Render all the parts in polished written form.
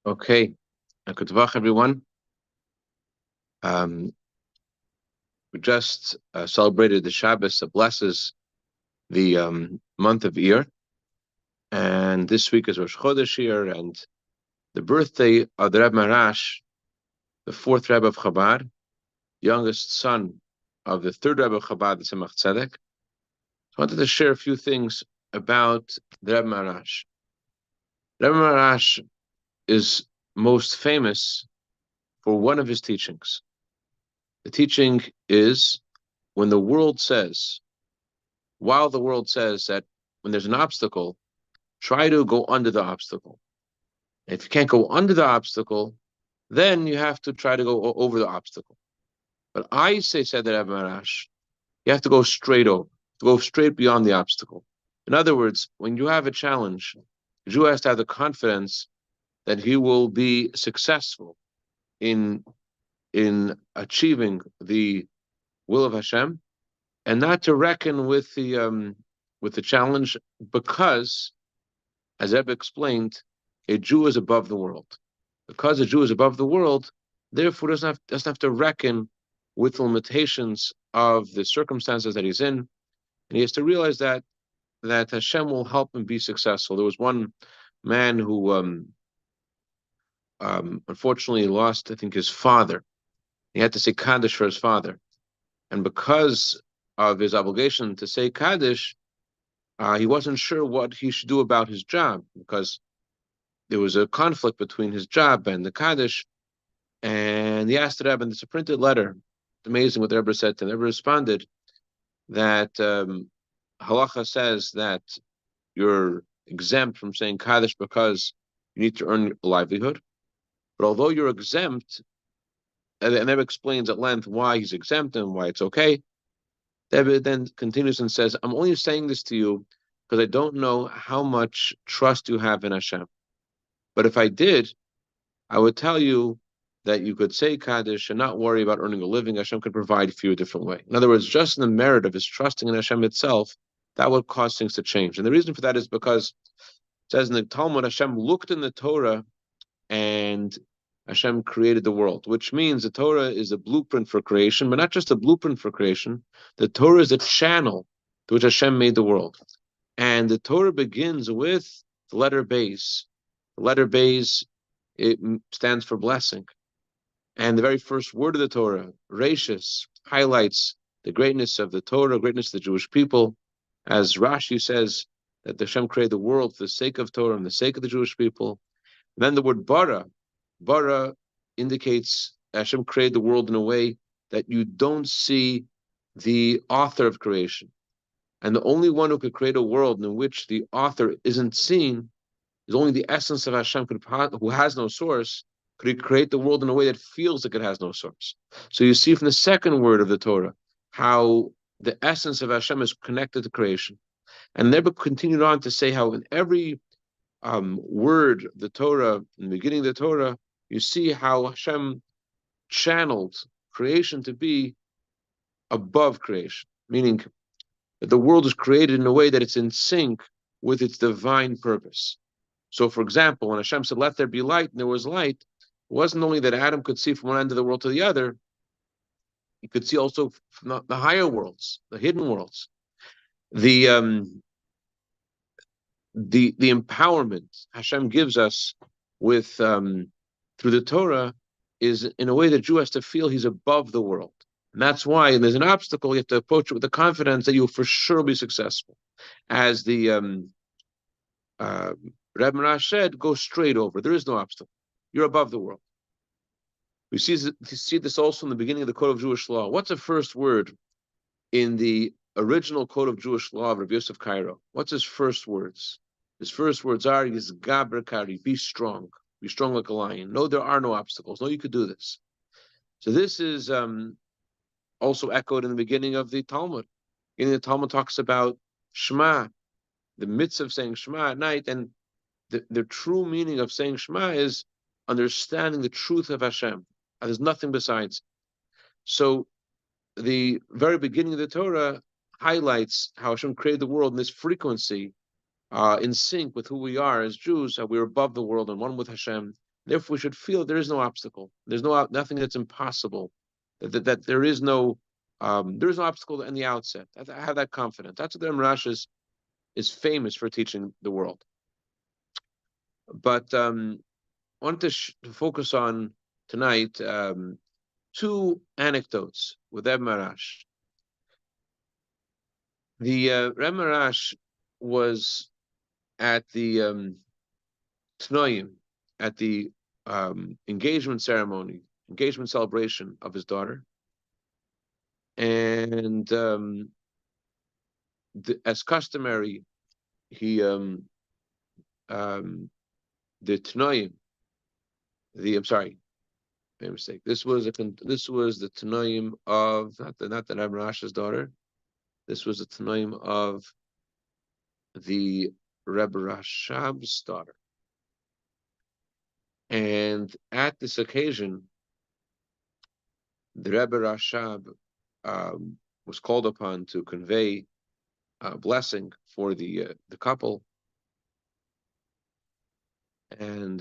Okay, good Vach, everyone. We just celebrated the Shabbos that blesses the month of Iyar, and this week is Rosh Chodesh Iyar, and the birthday of the Rebbe Maharash, the fourth Rebbe of Chabad, youngest son of the third Rebbe of Chabad, the Tzemach Tzedek. I wanted to share a few things about the Rebbe Maharash. Rebbe Maharash is most famous for one of his teachings. The teaching is when the world says, while the world says that when there's an obstacle, try to go under the obstacle. And if you can't go under the obstacle, then you have to try to go over the obstacle. But I say, said the Rebbe Maharash, you have to go straight over, to go straight beyond the obstacle. In other words, when you have a challenge, the Jew has to have the confidence that he will be successful in achieving the will of Hashem, and not to reckon with the challenge, because, as Rebbe explained, a Jew is above the world. Because a Jew is above the world, therefore doesn't have to reckon with the limitations of the circumstances that he's in, and he has to realize that Hashem will help him be successful. There was one man who unfortunately lost, I think, his father. He had to say Kaddish for his father, and because of his obligation to say Kaddish, he wasn't sure what he should do about his job, because there was a conflict between his job and the Kaddish. And he asked the Rebbe, and it's a printed letter. It's amazing what the Rebbe said to him. The Rebbe responded that Halacha says that you're exempt from saying Kaddish because you need to earn a livelihood. But although you're exempt, and the Rebbe explains at length why he's exempt and why it's okay, the Rebbe then continues and says, I'm only saying this to you because I don't know how much trust you have in Hashem. But if I did, I would tell you that you could say Kaddish and not worry about earning a living. Hashem could provide for you a different way. In other words, just in the merit of his trusting in Hashem itself, that would cause things to change. And the reason for that is because it says in the Talmud, Hashem looked in the Torah and Hashem created the world, which means the Torah is a blueprint for creation, but not just a blueprint for creation. The Torah is a channel through which Hashem made the world. And the Torah begins with the letter Beis. The letter Beis, it stands for blessing. And the very first word of the Torah, Reishis, highlights the greatness of the Torah, greatness of the Jewish people. As Rashi says, that Hashem created the world for the sake of Torah and the sake of the Jewish people. And then the word bara indicates Hashem created the world in a way that you don't see the author of creation. And the only one who could create a world in which the author isn't seen is only the essence of Hashem, who has no source, could he create the world in a way that feels like it has no source. So you see from the second word of the Torah how the essence of Hashem is connected to creation. And Rebbe continued on to say how in every word of the Torah, in the beginning of the Torah, you see how Hashem channeled creation to be above creation, meaning that the world is created in a way that it's in sync with its divine purpose. So, for example, when Hashem said, let there be light, and there was light, it wasn't only that Adam could see from one end of the world to the other, he could see also from the higher worlds, the hidden worlds. The empowerment Hashem gives us with through the Torah is in a way that Jew has to feel he's above the world. And that's why, and there's an obstacle, you have to approach it with the confidence that you'll for sure be successful. As the Rebbe Maharash said, go straight over. There is no obstacle. You're above the world. We see this also in the beginning of the Code of Jewish Law. What's the first word in the original Code of Jewish Law of Rabbi Yosef Cairo? What's his first words? His first words are, Yizgaber Kari, be strong like a lion. No, there are no obstacles. No, you could do this. So this is also echoed in the beginning of the Talmud. In the Talmud talks about Shema, the mitzvah of saying Shema at night, and the true meaning of saying Shema is understanding the truth of Hashem. And there's nothing besides. So the very beginning of the Torah highlights how Hashem created the world in this frequency, in sync with who we are as Jews, how we're above the world and one with Hashem. Therefore, we should feel there is no obstacle. There's nothing that's impossible. That there is no obstacle in the outset. I have that confidence. That's what the Maharash is famous for teaching the world. But I want to focus on tonight two anecdotes with Rebbe Maharash. The Rebbe Maharash was at the Tnoim, at the engagement ceremony, engagement celebration of his daughter, and as customary, he the Tnoim, I'm sorry, made a mistake. This was the Tanoim of not the Rebbe Rash's daughter. This was the Tanoim of the Rebbe Rashab's daughter. And at this occasion, the Rebbe Rashab was called upon to convey a blessing for the couple. And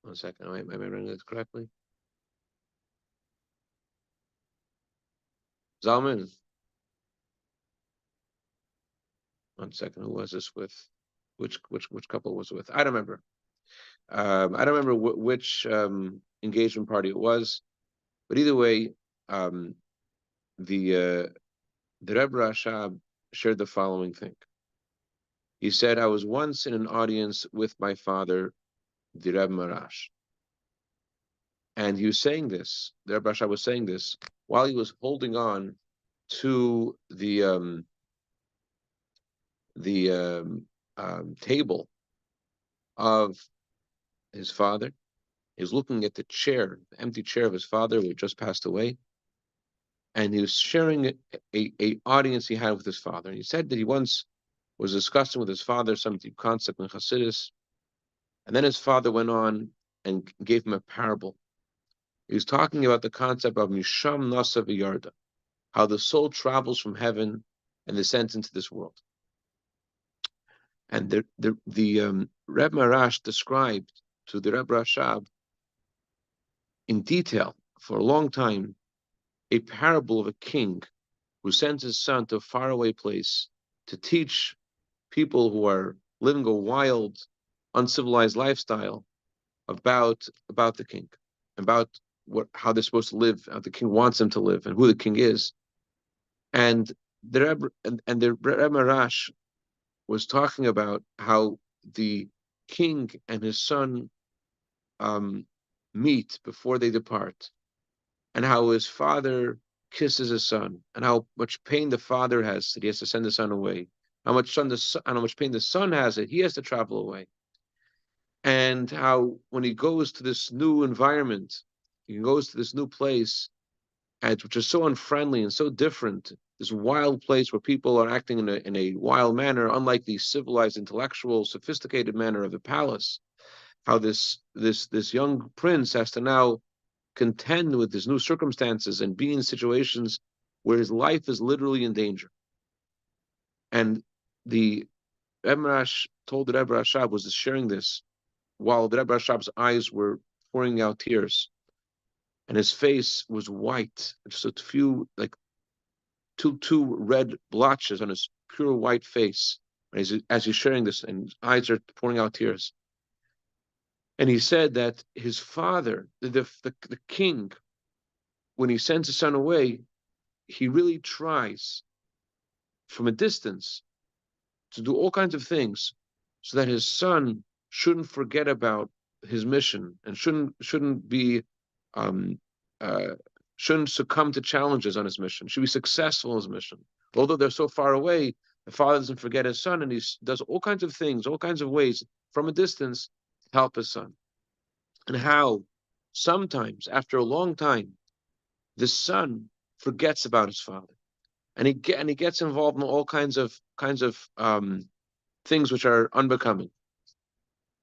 one second, am I reading this correctly? Zalman. One second, who was this with? Which couple was it with? I don't remember. I don't remember which engagement party it was, but either way, the Rebbe Rashab shared the following thing. He said, "I was once in an audience with my father, the Rebbe Maharash, and he was saying this. The Rebbe Rashab was saying this while he was holding on to the table of his father. He was looking at the chair, the empty chair of his father who had just passed away, and he was sharing a audience he had with his father. And he said that he once was discussing with his father some deep concept in Hasidus, and then his father went on and gave him a parable. He was talking about the concept of Misham Nasa V'Yarda, how the soul travels from heaven and descends into this world. And the Rebbe Maharash described to the Rebbe Rashab in detail for a long time a parable of a king who sends his son to a faraway place to teach people who are living a wild, uncivilized lifestyle about the king, about how they're supposed to live, how the king wants them to live, and who the king is. And the Rebbe Maharash was talking about how the king and his son meet before they depart, and how his father kisses his son, and how much pain the father has that he has to send the son away, how much pain the son has that he has to travel away, and how when he goes to this new environment, he goes to this new place, which is so unfriendly and so different, this wild place where people are acting in a wild manner, unlike the civilized, intellectual, sophisticated manner of the palace. How this young prince has to now contend with his new circumstances and be in situations where his life is literally in danger. And the Rebbe Maharash told the Rebbe Rashab was sharing this while the Rebbe Rashab's eyes were pouring out tears, and his face was white, just a few, like two red blotches on his pure white face as he's sharing this, and his eyes are pouring out tears. And he said that his father, the king, when he sends his son away, he really tries from a distance to do all kinds of things so that his son shouldn't forget about his mission and shouldn't be shouldn't succumb to challenges on his mission, should be successful in his mission. Although they're so far away, the father doesn't forget his son, and he does all kinds of things, all kinds of ways from a distance to help his son. And how sometimes, after a long time, the son forgets about his father, and he gets involved in all kinds of things which are unbecoming,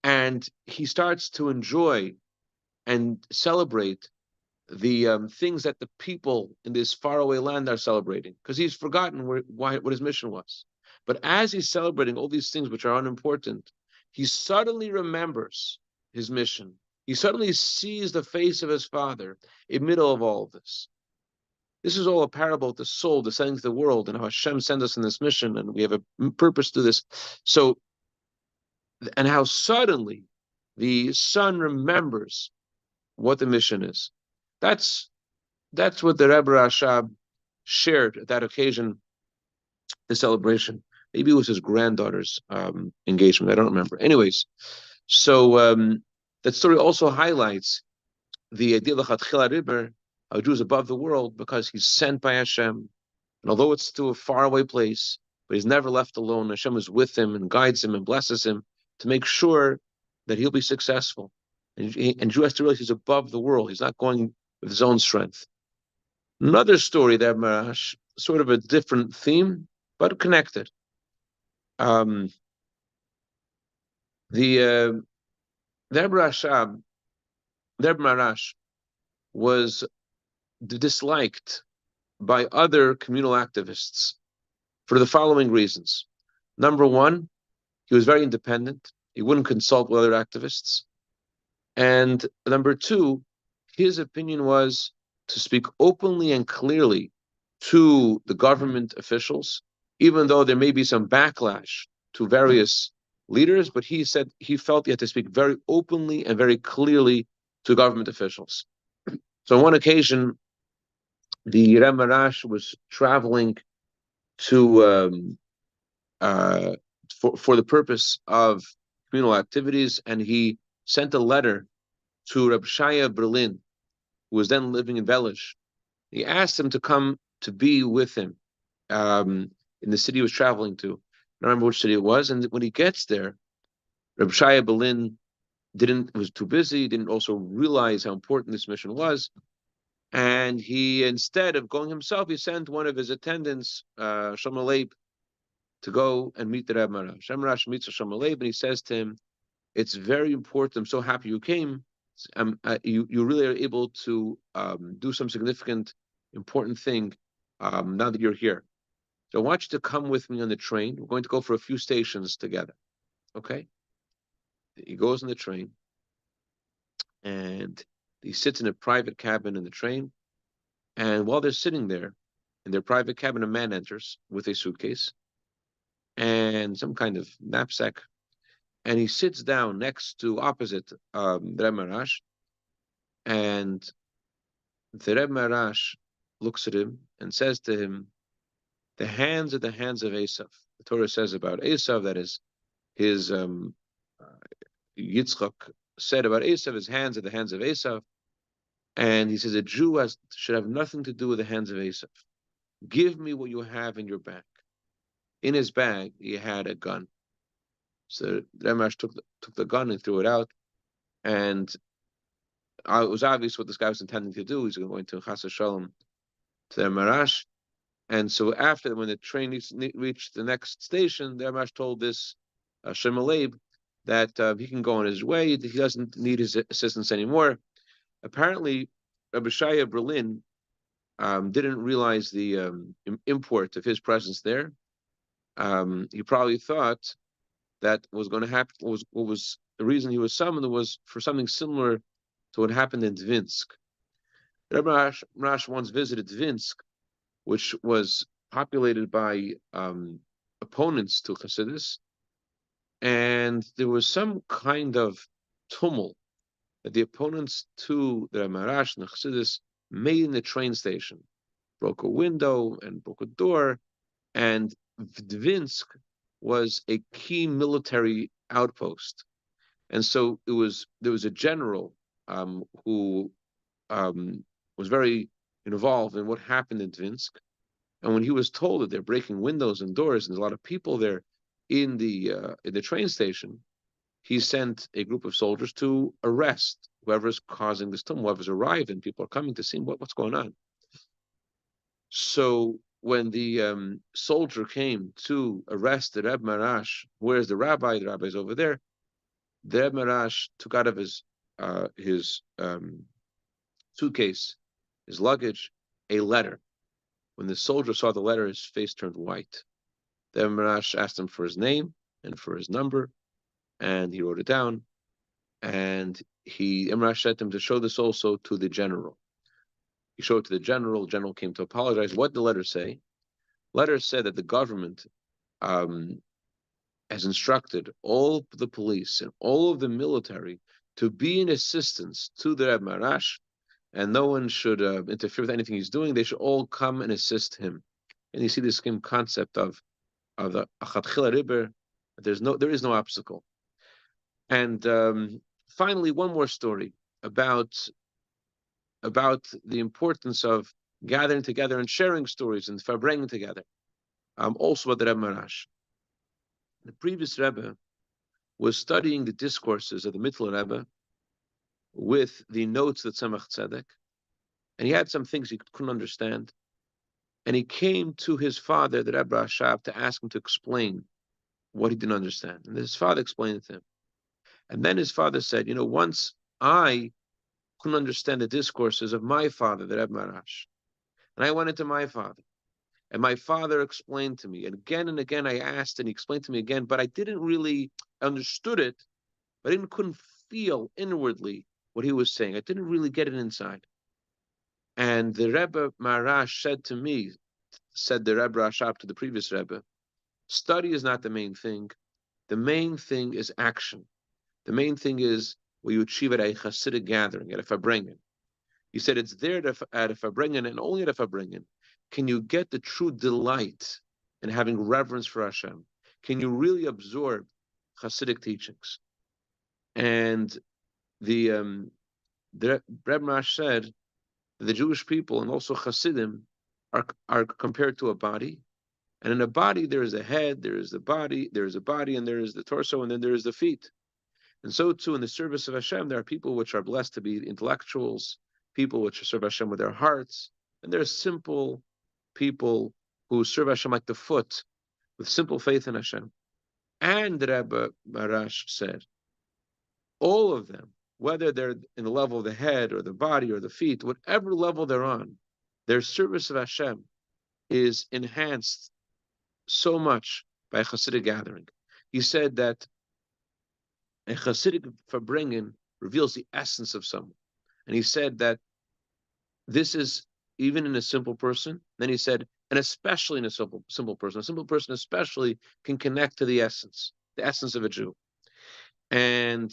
and he starts to enjoy and celebrate the things that the people in this faraway land are celebrating, because he's forgotten what his mission was. But as he's celebrating all these things which are unimportant, he suddenly remembers his mission. He suddenly sees the face of his father in the middle of all of this. This is all a parable of the soul descending to the world, and how Hashem sends us in this mission, and we have a purpose to this. So, and how suddenly the son remembers what the mission is. That's what the Rebbe Rashab shared at that occasion, the celebration. Maybe it was his granddaughter's engagement. I don't remember. Anyways, so that story also highlights the idea of the Rebbe, a Jew is above the world because he's sent by Hashem. And although it's to a faraway place, but he's never left alone. Hashem is with him and guides him and blesses him to make sure that he'll be successful. And Jew has to realize he's above the world. He's not going with his own strength. Another story there, Maharash, sort of a different theme, but connected. The Rebbe Maharash was disliked by other communal activists for the following reasons. Number one, he was very independent. He wouldn't consult with other activists. And number two, his opinion was to speak openly and clearly to the government officials, even though there may be some backlash to various leaders, but he said he felt he had to speak very openly and very clearly to government officials. So on one occasion, the Maharash was traveling to for the purpose of communal activities, and he sent a letter to Reb Shaya Berlin, who was then living in Velish. He asked him to come to be with him in the city he was traveling to. I don't remember which city it was. And when he gets there, Reb Shaya Berlin was too busy, didn't also realize how important this mission was. And he, instead of going himself, he sent one of his attendants, Shlomo Leib, to go and meet the Rebbe Maharash. Rebbe Maharash meets Shlomo Leib, and he says to him, "It's very important. I'm so happy you came. You really are able to do some significant, important thing now that you're here. So I want you to come with me on the train. We're going to go for a few stations together." Okay? He goes on the train, and he sits in a private cabin in the train. And while they're sitting there in their private cabin, a man enters with a suitcase and some kind of knapsack. And he sits down opposite the Rebbe Maharash. And the Rebbe Maharash looks at him and says to him, "The hands are the hands of Esav." The Torah says about Esav, that is, his Yitzchak said about Esav, his hands are the hands of Esav. And he says a Jew should have nothing to do with the hands of Esav. Give me what you have in your bag. In his bag, he had a gun. So Ramash took the gun and threw it out. And it was obvious what this guy was intending to do. He's going to Chas Shalom to the Maharash. And so after, when the train reached the next station, the Maharash told this Shlomo Leib that he can go on his way. He doesn't need his assistance anymore. Apparently, Rabbi Shaya Berlin didn't realize the import of his presence there. He probably thought that was going to happen. What was the reason he was summoned was for something similar to what happened in Dvinsk. Rabbi Maharash once visited Dvinsk, which was populated by opponents to Chassidus, and there was some kind of tumult that the opponents to the Maharash and the Chassidus made in the train station. Broke a window and broke a door, and Dvinsk was a key military outpost. And so there was a general who was very involved in what happened in Dvinsk. And when he was told that they're breaking windows and doors, and there's a lot of people there in the train station, he sent a group of soldiers to arrest whoever's causing this tumult, whoever's arriving. People are coming to see what's going on. So when the soldier came to arrest the Rebbe Maharash, where's the rabbi? The rabbi's over there. The Rebbe Maharash took out of his suitcase, his luggage, a letter. When the soldier saw the letter, his face turned white. The Rebbe Maharash asked him for his name and for his number, and he wrote it down. And Maharash said to him to show this also to the general. He showed it to the general. General came to apologize. What did the letter say? Letter said that the government um, has instructed all the police and all of the military to be in assistance to the Rebbe Maharash, and no one should interfere with anything he's doing. They should all come and assist him. And you see this same concept of the achatchila riber. There is no obstacle. And finally, one more story about the importance of gathering together and sharing stories and bringing together. Also, with the Rebbe Maharash, the previous Rebbe was studying the discourses of the Mittler Rebbe with the notes that Tzemach Tzedek, and he had some things he couldn't understand, and he came to his father, the Rebbe Rashab, to ask him to explain what he didn't understand. And his father explained it to him. And then his father said, once I couldn't understand the discourses of my father, the Rebbe Maharash, and I went into my father, and my father explained to me, and again I asked, and he explained to me again, but I didn't really understood it, but I couldn't feel inwardly what he was saying. I didn't really get it inside. And the Rebbe Maharash said the Rebbe Rashab to the previous Rebbe, study is not the main thing. The main thing is action. The main thing is what you achieve at a Hasidic gathering, at a Fabrengen. He said it's there at a Fabrengen, and only at a Fabrengen can you get the true delight in having reverence for Hashem. Can you really absorb Hasidic teachings? And the Rebbe Maharash said that the Jewish people and also Hasidim are compared to a body, and in a body there is a head, there is the body, there is a body, and there is the torso, and then there is the feet. And so too, in the service of Hashem, there are people which are blessed to be intellectuals, people which serve Hashem with their hearts, and there are simple people who serve Hashem like the foot, with simple faith in Hashem. And Rebbe Maharash said, all of them, whether they're in the level of the head or the body or the feet, whatever level they're on, their service of Hashem is enhanced so much by a Hasidic gathering. He said that a Hasidic Fabrengen reveals the essence of someone. And he said that this is even in a simple person. Then he said, and especially in a simple person. A simple person especially can connect to the essence of a Jew. And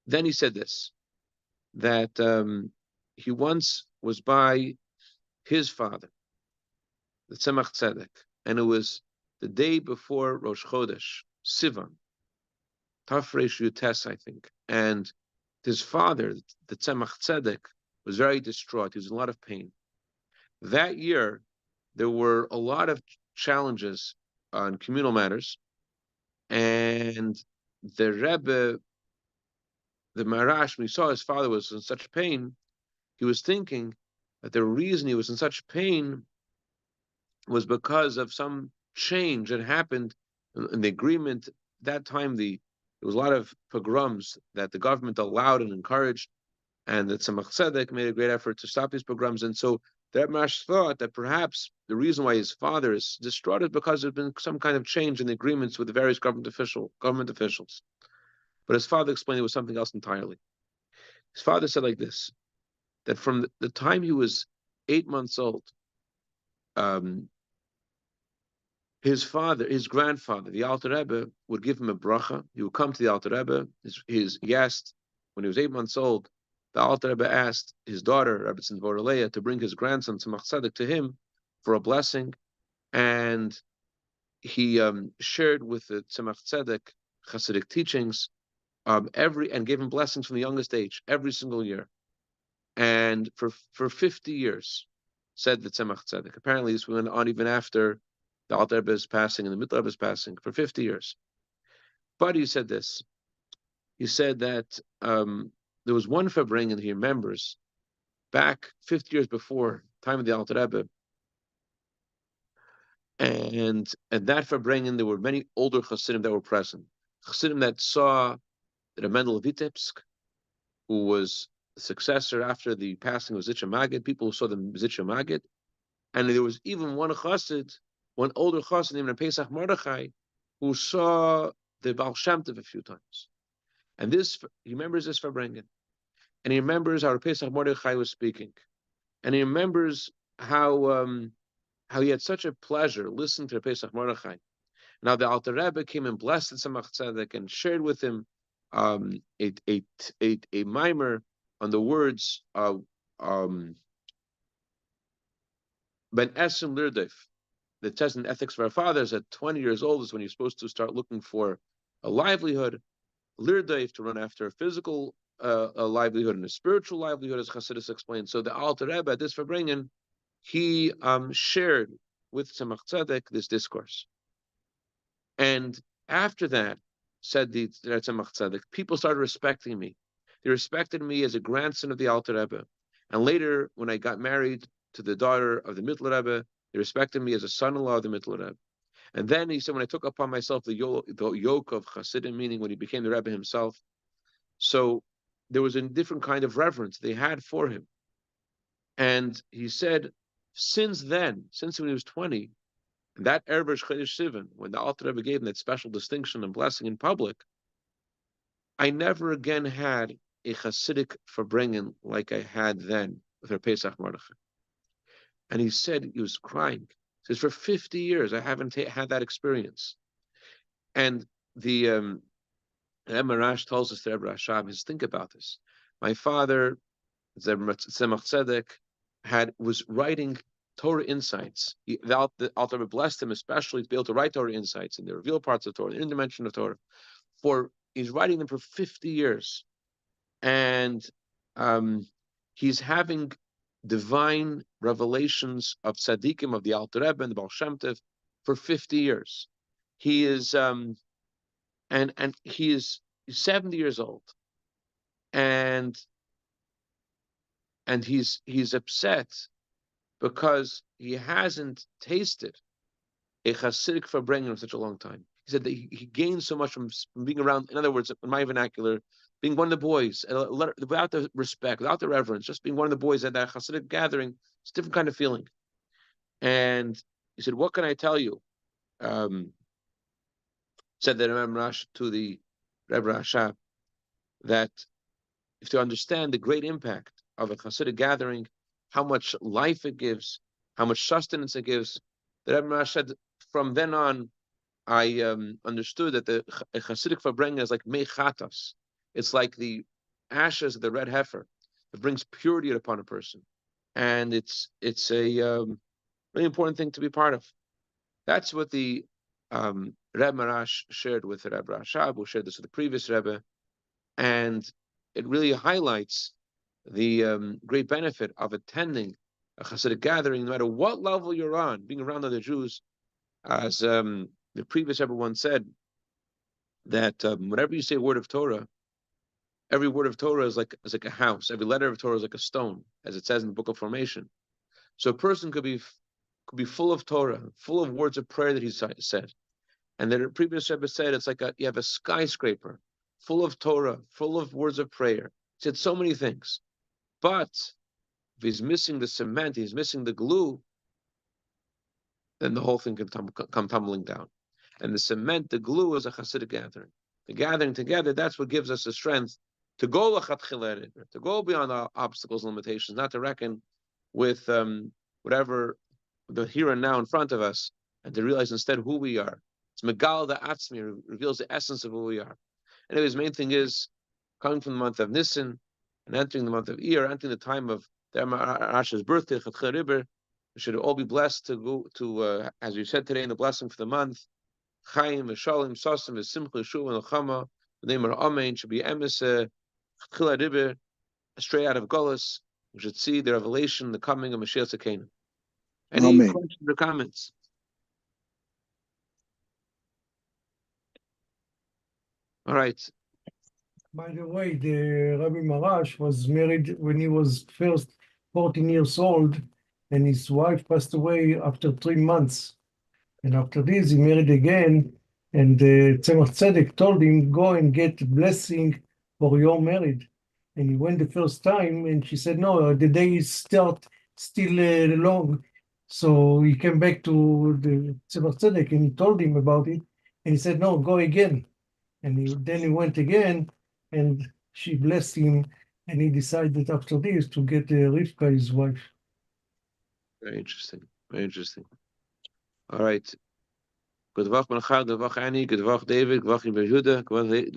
then he said this, that he once was by his father, the Tzemach Tzedek, and it was the day before Rosh Chodesh, Sivan, Tafresh Yutes, I think. And his father, the Tzemach Tzedek, was very distraught. He was in a lot of pain. That year, there were a lot of challenges on communal matters, and the Rebbe, the Maharash, when he saw his father was in such pain, he was thinking that the reason he was in such pain was because of some change that happened in the agreement. That time, there was a lot of pogroms that the government allowed and encouraged, and that Tzemach Tzedek made a great effort to stop these pogroms. And so that Maharash thought that perhaps the reason why his father is distraught is because there's been some kind of change in the agreements with the various government officials. But his father explained it was something else entirely. His father said like this, that from the time he was 8 months old, his grandfather, the Alter Rebbe, would give him a bracha. He would come to the Alter Rebbe. He asked, when he was 8 months old, the Alter Rebbe asked his daughter, Rebbe Tzimvoraleya, to bring his grandson, Tzemach Tzedek, to him for a blessing. And he shared with the Tzemach Tzedek Hasidic teachings, and gave him blessings from the youngest age, every single year. And for 50 years, said the Tzemach Tzedek. Apparently, this went on even after the Alter Rebbe's passing and the Mittler Rebbe's passing, for 50 years. But he said this. He said that there was one Fabrengen he remembers back 50 years before, time of the Alter Rebbe. And at that Fabrengen, there were many older Chassidim that were present. Chassidim that saw that Mendel of Vitebsk, who was the successor after the passing of Zitcha Magid, people who saw the Zitcha Magid. And there was even one Chassid, one older Chassid named Pesach Mordechai, who saw the Baal Shem Tov a few times. And this, he remembers this Farbrengen. And he remembers how Pesach Mordechai was speaking. And he remembers how he had such a pleasure listening to Pesach Mordechai. Now the Alter Rebbe came and blessed Tzemach Tzedek and shared with him a mimer on the words of Ben Esem Lirdef, that says in Ethics of Our Fathers at 20 years old is when you're supposed to start looking for a livelihood, Lirdef, to run after a physical a livelihood and a spiritual livelihood, as Chassidus explained. So the Alter Rebbe at this Farbrengen, he shared with Tzemach Tzedek this discourse. And after that, said the Tzemach Tzedek, people started respecting me. They respected me as a grandson of the Alter Rebbe. And later, when I got married to the daughter of the Mittler Rebbe, they respected me as a son-in-law of the Mittler Rebbe. And then he said, when I took upon myself the yoke of Chassidim, meaning when he became the Rebbe himself, so there was a different kind of reverence they had for him. And he said, since then, since when he was 20, that Erev Chodesh Sivan, when the Alter Rebbe gave him that special distinction and blessing in public, I never again had a Hasidic Farbrengen like I had then with her Pesach Mordechai. And he said, he was crying. He says, for 50 years, I haven't had that experience. And the Maharash tells us, the Rebbe Rashab, is think about this. My father, Tzemach Tzedek, was writing Torah insights. The Alter Rebbe blessed him especially to be able to write Torah insights and the revealed parts of Torah, the inner dimension of Torah. He's writing them for 50 years. And he's having divine revelations of tzaddikim, of the Alter Rebbe and the Baal Shem Tov for 50 years. He is and he's 70 years old. And he's upset because he hasn't tasted a Hasidic Farbrengen in such a long time. He said that he gained so much from being around, in other words, in my vernacular, being one of the boys, without the respect, without the reverence, just being one of the boys at that Hasidic gathering. It's a different kind of feeling. And he said, what can I tell you? Said the Rebbe Maharash to the Rebbe Rashab, that if to understand the great impact of a Hasidic gathering, how much life it gives, how much sustenance it gives, the Rebbe Maharash said, from then on, I understood that the Hasidic Farbrengen is like mechatas. It's like the ashes of the red heifer. It brings purity upon a person. And it's a really important thing to be part of. That's what the Rebbe Maharash shared with the Rebbe Rashab, who shared this with the previous Rebbe. And it really highlights the great benefit of attending a Hasidic gathering, no matter what level you're on, being around other Jews. As the previous Rebbe once said, that whenever you say a word of Torah, every word of Torah is like a house. Every letter of Torah is like a stone, as it says in the Book of Formation. So a person could be full of Torah, full of words of prayer that he said. And the previous Rebbe said it's like you have a skyscraper full of Torah, full of words of prayer. He said so many things. But if he's missing the cement, he's missing the glue, then the whole thing can come tumbling down. And the cement, the glue, is a Hasidic gathering. The gathering together, that's what gives us the strength to go to go beyond our obstacles and limitations, not to reckon with whatever the here and now in front of us, and to realize instead who we are. It's Megal the Atzmi, reveals the essence of who we are. Anyways, the main thing is coming from the month of Nisan and entering the month of Iyar, entering the time of the Maharash's birthday, we should all be blessed to go to, as you said today in the blessing for the month, Chaim, Shalom, Sasim, Simcha, Yeshua, and Chama. The name of Amen should be Emes, Chila Rebbe, straight out of Golis. We should see the revelation, the coming of Mashiach Tzekenu. Any questions or comments? All right. By the way, the Rabbi Maharash was married when he was first 14 years old, and his wife passed away after 3 months. And after this, he married again, and Tzemach Tzedek told him, go and get a blessing for your marriage. And he went the first time, and she said, no, the day is still long. So he came back to the Tzemach Tzedek, and he told him about it, and he said, no, go again. And then he went again, and she blessed him, and he decided after this to get Rivka, his wife. Very interesting. Very interesting. All right. Good Woche, Menachar, good Woche, Annie, good Woche, David, good Woche, Yehuda, good